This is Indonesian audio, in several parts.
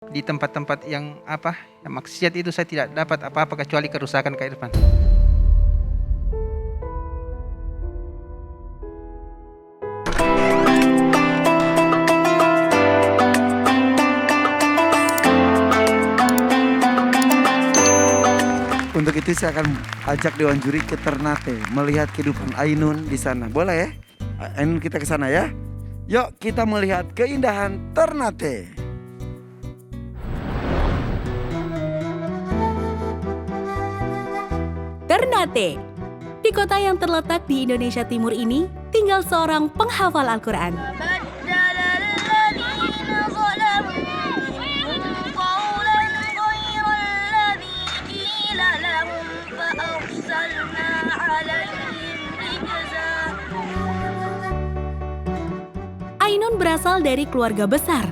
Di tempat-tempat yang yang maksiat itu saya tidak dapat apa-apa kecuali kerusakan Kak Irfan. Untuk itu saya akan ajak Dewan Juri ke Ternate melihat kehidupan Ainun di sana. Boleh ya? Ainun kita ke sana ya. Yuk kita melihat keindahan Ternate. Ternate. Di kota yang terletak di Indonesia Timur ini, tinggal seorang penghafal Al-Quran. Ainun berasal dari keluarga besar.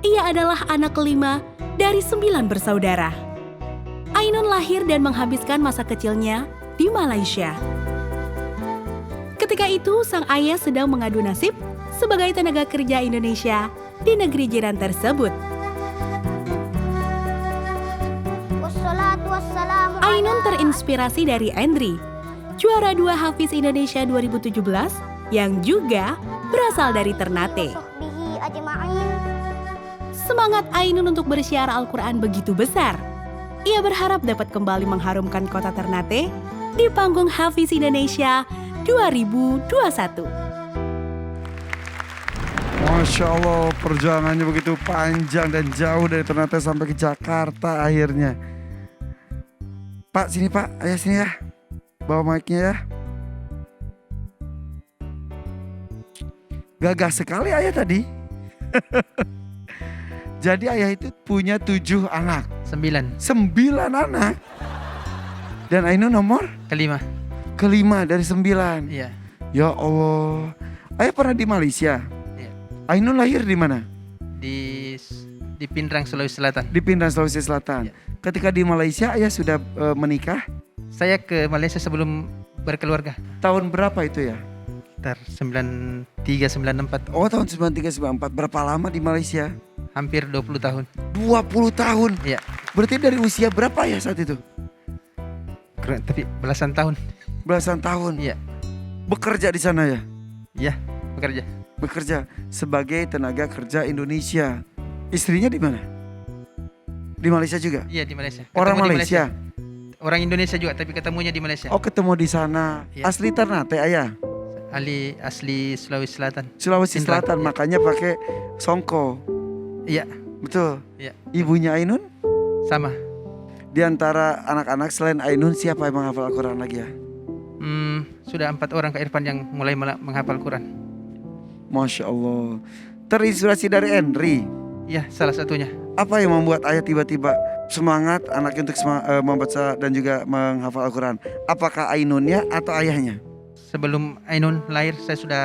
Ia adalah anak kelima dari 9 bersaudara. Ainun lahir dan menghabiskan masa kecilnya di Malaysia. Ketika itu, sang ayah sedang mengadu nasib sebagai tenaga kerja Indonesia di negeri jiran tersebut. Ainun terinspirasi dari Andri, juara 2 Hafiz Indonesia 2017 yang juga berasal dari Ternate. Semangat Ainun untuk bersyiar Al-Quran begitu besar. Ia berharap dapat kembali mengharumkan kota Ternate di panggung Hafiz Indonesia 2021. Masya Allah, perjuangannya begitu panjang dan jauh dari Ternate sampai ke Jakarta akhirnya. Pak, sini Pak, ayah sini ya. Bawa mic-nya ya. Gagah sekali ayah tadi. Jadi ayah itu punya 7 anak. 9. 9 anak. Dan Ainun nomor? Kelima. Dari 9. Iya. Ya Allah. Ayah pernah di Malaysia? Iya. Ainun lahir di mana? Di Pindrang, Sulawesi Selatan. Di Pindrang, Sulawesi Selatan. Iya. Ketika di Malaysia ayah sudah menikah? Saya ke Malaysia sebelum berkeluarga. Tahun berapa itu ya? Sekitar 93, 94. Oh, tahun 93, 94. Berapa lama di Malaysia? Hampir 20 tahun. 20 tahun? Iya. Berarti dari usia berapa ya saat itu? Keren, tapi belasan tahun. Belasan tahun? Iya. Bekerja di sana ya? Iya, bekerja. Bekerja sebagai tenaga kerja Indonesia. Istrinya di mana? Di Malaysia juga? Iya, di Malaysia. Orang Ketemu di Malaysia? Orang Indonesia juga, tapi ketemunya di Malaysia. Oh, ketemu di sana. Iya. Asli Ternate ayah? Asli Sulawesi Selatan. Sulawesi Pindrang, Selatan, iya. makanya pakai songko. Iya, Betul? iya. Ibunya Ainun? Sama. Di antara anak-anak selain Ainun, siapa yang menghafal Al-Quran lagi ya? Sudah 4 orang Kak Irfan yang mulai menghafal Quran. Masya Allah. Terinspirasi dari Henry. Iya, salah satunya. Apa yang membuat ayah tiba-tiba semangat anaknya untuk membaca dan juga menghafal Al-Quran? Apakah Ainunnya atau ayahnya? Sebelum Ainun lahir, saya sudah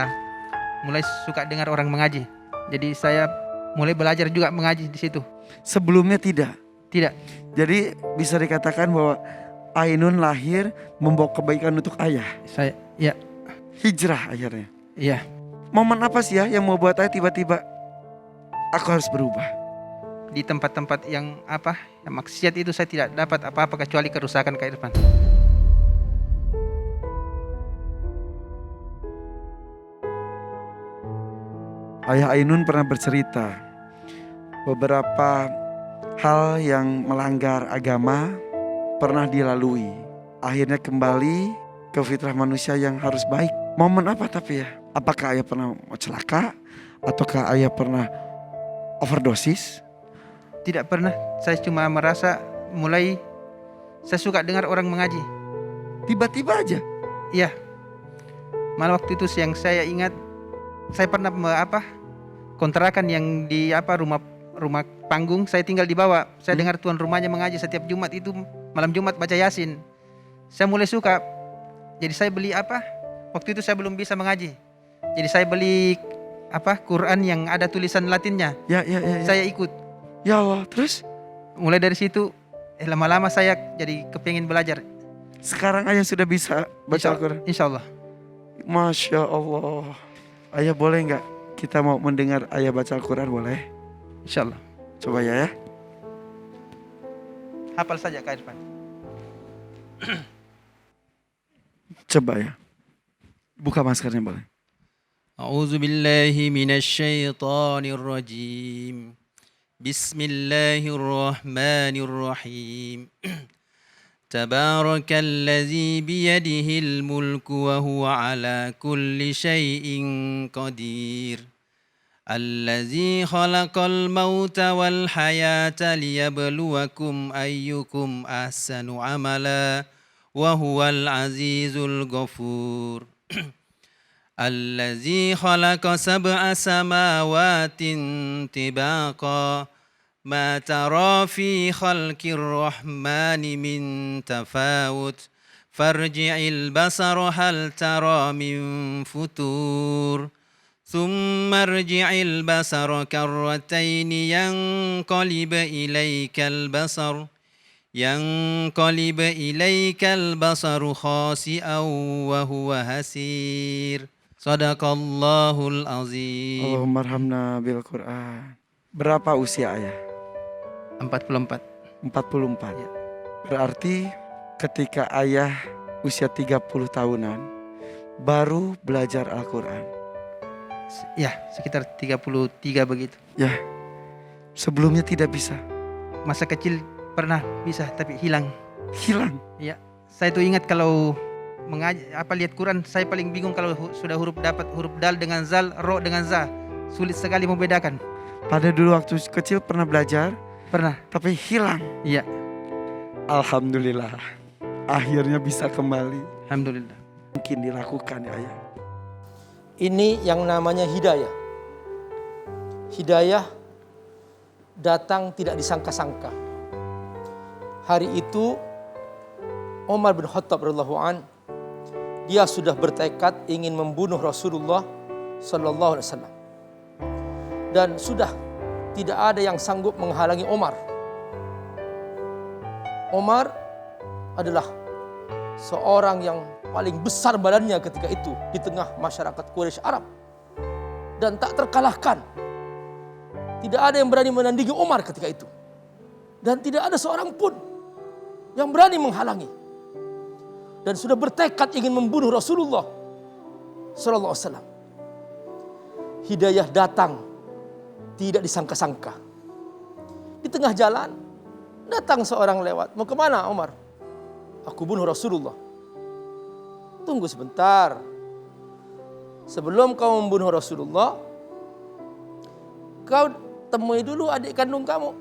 mulai suka dengar orang mengaji. Jadi saya mulai belajar juga mengaji di situ. Sebelumnya tidak. Tidak. Jadi bisa dikatakan bahwa Ainun lahir membawa kebaikan untuk ayah. Iya. Hijrah akhirnya. Iya. Momen apa sih ya yang membuat ayah tiba-tiba aku harus berubah? Di tempat-tempat yang yang maksiat itu saya tidak dapat apa-apa kecuali kerusakan Kak Irfan. Ayah Ainun pernah bercerita beberapa hal yang melanggar agama pernah dilalui. Akhirnya kembali ke fitrah manusia yang harus baik. Momen apa tapi ya? Apakah ayah pernah celaka? Ataukah ayah pernah overdosis? Tidak pernah. Saya cuma merasa saya suka dengar orang mengaji. Tiba-tiba aja? Iya. Malah waktu itu yang saya ingat, saya pernah kontrakan yang di rumah panggung, saya tinggal di bawah. Saya dengar tuan rumahnya mengaji setiap Jumat itu, malam Jumat baca Yasin. Saya mulai suka. Jadi saya beli waktu itu saya belum bisa mengaji. Jadi saya beli Quran yang ada tulisan Latinnya. Ya. Saya ikut. Ya Allah, terus? Mulai dari situ lama-lama saya jadi kepingin belajar. Sekarang ayah sudah bisa baca Al-Quran? Insya Allah. Masya Allah. Ayah boleh nggak kita mau mendengar ayah baca Al-Quran, boleh? Insya Allah. Coba ya. Hafal saja Kak Irfan. Coba ya. Buka maskernya boleh. A'udzu billahi minasyaitonir rajim. Bismillahirrahmanirrahim. Tabarakalladzi biyadihil mulku wa huwa ala kulli syai'in qadir. Allazi khalaqal mauta wal hayata liyabluwakum ayyukum ahsanu amala wa huwal azizul ghafur. Allazi khalaqa sab'a samawatin tibaqa ma tara fi khalqir rahmani min tafawut farji'il basara hal tara min futur. ثم ارجع البصر كرتين ينقلب إليك البصر خاسئا وهو حسير صدق الله العظيم. Allahumma arhamna bil Quran. Berapa usia ayah? 44. 44. Ya. Berarti ketika ayah usia 30 tahunan baru belajar Al-Quran. Ya, sekitar 33 begitu. Ya, sebelumnya tidak bisa. Masa kecil pernah bisa tapi hilang. Hilang. Ya, saya tuh ingat kalau lihat Quran, saya paling bingung kalau sudah dapat huruf dal dengan zal, ro dengan za. Sulit sekali membedakan. Pada dulu waktu kecil pernah belajar, Pernah. tapi hilang. Iya, Alhamdulillah. Akhirnya bisa kembali. alhamdulillah. Mungkin dilakukan ya ayah. Ini yang namanya hidayah. Hidayah datang tidak disangka-sangka. Hari itu Umar bin Khattab radhiyallahu an, dia sudah bertekad ingin membunuh Rasulullah sallallahu alaihi wasallam. Dan sudah tidak ada yang sanggup menghalangi Umar. Umar adalah seorang yang paling besar badannya ketika itu di tengah masyarakat Quraisy Arab. Dan tak terkalahkan. Tidak ada yang berani menandingi Umar ketika itu. Dan tidak ada seorang pun yang berani menghalangi. Dan sudah bertekad ingin membunuh Rasulullah sallallahu alaihi wasallam. Hidayah datang tidak disangka-sangka. Di tengah jalan datang seorang lewat. Mau kemana Umar? Aku bunuh Rasulullah. Tunggu sebentar. Sebelum kau membunuh Rasulullah, kau temui dulu adik kandung kamu.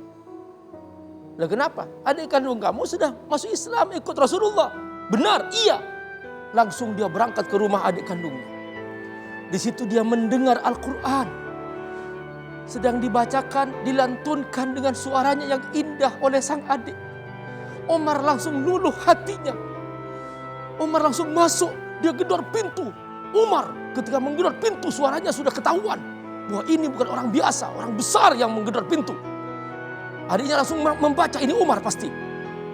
Lah kenapa? Adik kandung kamu sudah masuk Islam, ikut Rasulullah. Benar, iya. Langsung dia berangkat ke rumah adik kandungnya. Di situ dia mendengar Al-Quran. Sedang dibacakan, dilantunkan dengan suaranya yang indah oleh sang adik. Umar langsung luluh hatinya. Umar langsung masuk, dia gedor pintu. Umar ketika menggedor pintu suaranya sudah ketahuan bahwa ini bukan orang biasa, orang besar yang menggedor pintu. Adiknya langsung membaca, ini Umar pasti.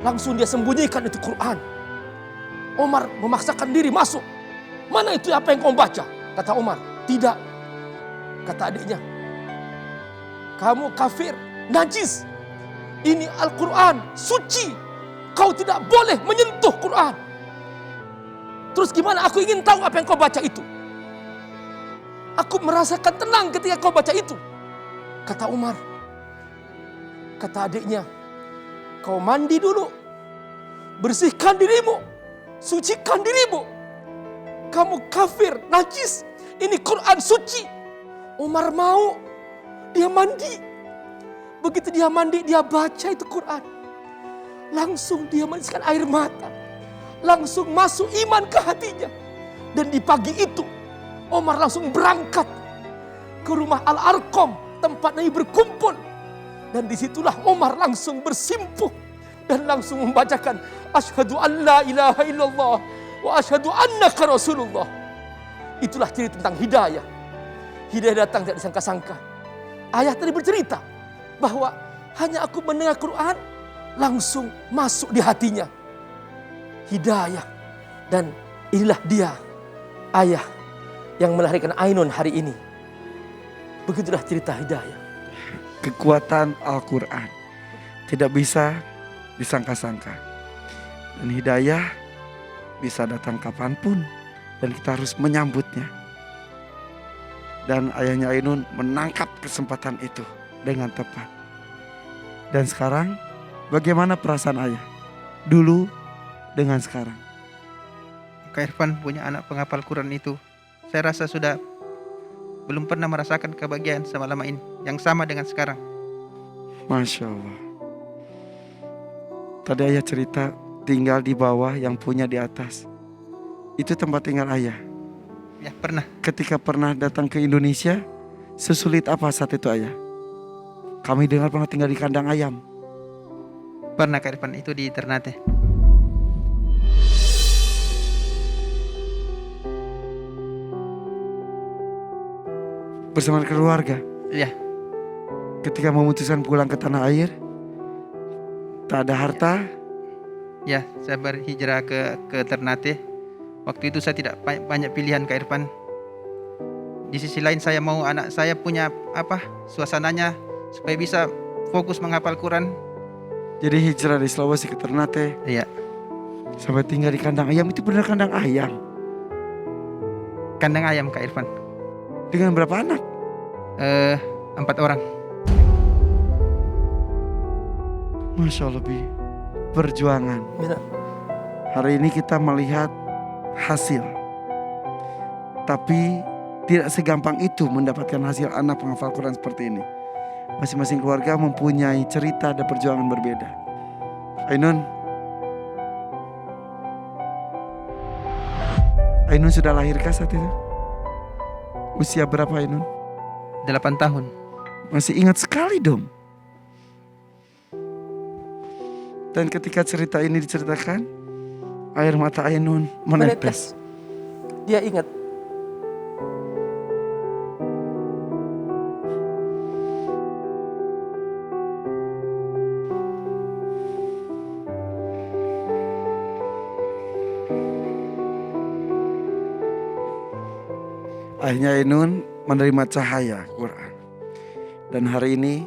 Langsung dia sembunyikan itu Quran. Umar memaksakan diri masuk. Mana itu apa yang kau baca? Kata Umar, tidak. Kata adiknya, kamu kafir, najis. Ini Al-Quran, suci. Kau tidak boleh menyentuh Quran. Terus gimana? Aku ingin tahu apa yang kau baca itu. Aku merasakan tenang ketika kau baca itu. Kata Umar. Kata adiknya, kau mandi dulu. Bersihkan dirimu. Sucikan dirimu. Kamu kafir, najis. Ini Quran suci. Umar mau. Dia mandi. Begitu dia mandi, dia baca itu Quran. Langsung dia menitiskan air mata. Langsung masuk iman ke hatinya. Dan di pagi itu Umar langsung berangkat ke rumah Al-Arqam, tempat Nabi berkumpul. Dan disitulah Umar langsung bersimpuh dan langsung membacakan asyhadu an la ilaha illallah wa asyhadu annaka rasulullah. Itulah ciri tentang hidayah. Hidayah datang tidak disangka-sangka. Ayah tadi bercerita bahwa hanya aku mendengar Quran langsung masuk di hatinya. Hidayah. Dan inilah dia ayah yang melahirkan Ainun hari ini. Begitulah cerita hidayah. kekuatan Al-Quran tidak bisa disangka-sangka. Dan hidayah bisa datang kapanpun dan kita harus menyambutnya. Dan ayahnya Ainun menangkap kesempatan itu dengan tepat. Dan sekarang bagaimana perasaan ayah? Dulu dengan sekarang. Kak Irfan punya anak penghafal Quran itu, saya rasa sudah belum pernah merasakan kebahagiaan sama lama ini yang sama dengan sekarang. Masya Allah. Tadi ayah cerita tinggal di bawah yang punya di atas. Itu tempat tinggal ayah. Ya pernah. Ketika pernah datang ke Indonesia, sesulit apa saat itu ayah? Kami dengar pernah tinggal di kandang ayam. Pernah Kak Irfan, itu di Ternate. Bersama keluarga. Ya, Ketika memutuskan pulang ke tanah air, tak ada harta. ya, saya berhijrah ke Ternate. Waktu itu saya tidak banyak pilihan Kak Irfan. Di sisi lain saya mau anak saya punya suasananya supaya bisa fokus menghafal Quran. Jadi hijrah dari Sulawesi ke Ternate, Iya, sampai tinggal di kandang ayam. Itu benar kandang ayam. kandang ayam Kak Irfan. Dengan berapa anak? 4 orang. Masya Allah, Bi. Perjuangan. Benar. Hari ini kita melihat hasil. Tapi tidak segampang itu mendapatkan hasil anak penghafal Quran seperti ini. Masing-masing keluarga mempunyai cerita dan perjuangan berbeda. Ainun sudah lahirkah saat itu? Usia berapa Ainun? 8 tahun. Masih ingat sekali dong. Dan ketika cerita ini diceritakan, air mata Ainun menetes. Dia ingat. Akhirnya Ainun menerima cahaya Quran. Dan hari ini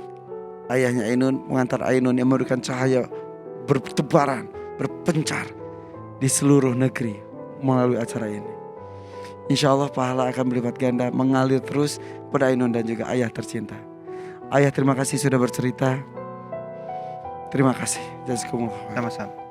ayahnya Ainun mengantar Ainun yang memberikan cahaya bertebaran, berpencar di seluruh negeri melalui acara ini. Insya Allah pahala akan berlipat ganda mengalir terus pada Ainun dan juga ayah tercinta. Ayah terima kasih sudah bercerita. Terima kasih. Jazakumullah. Sama-sama.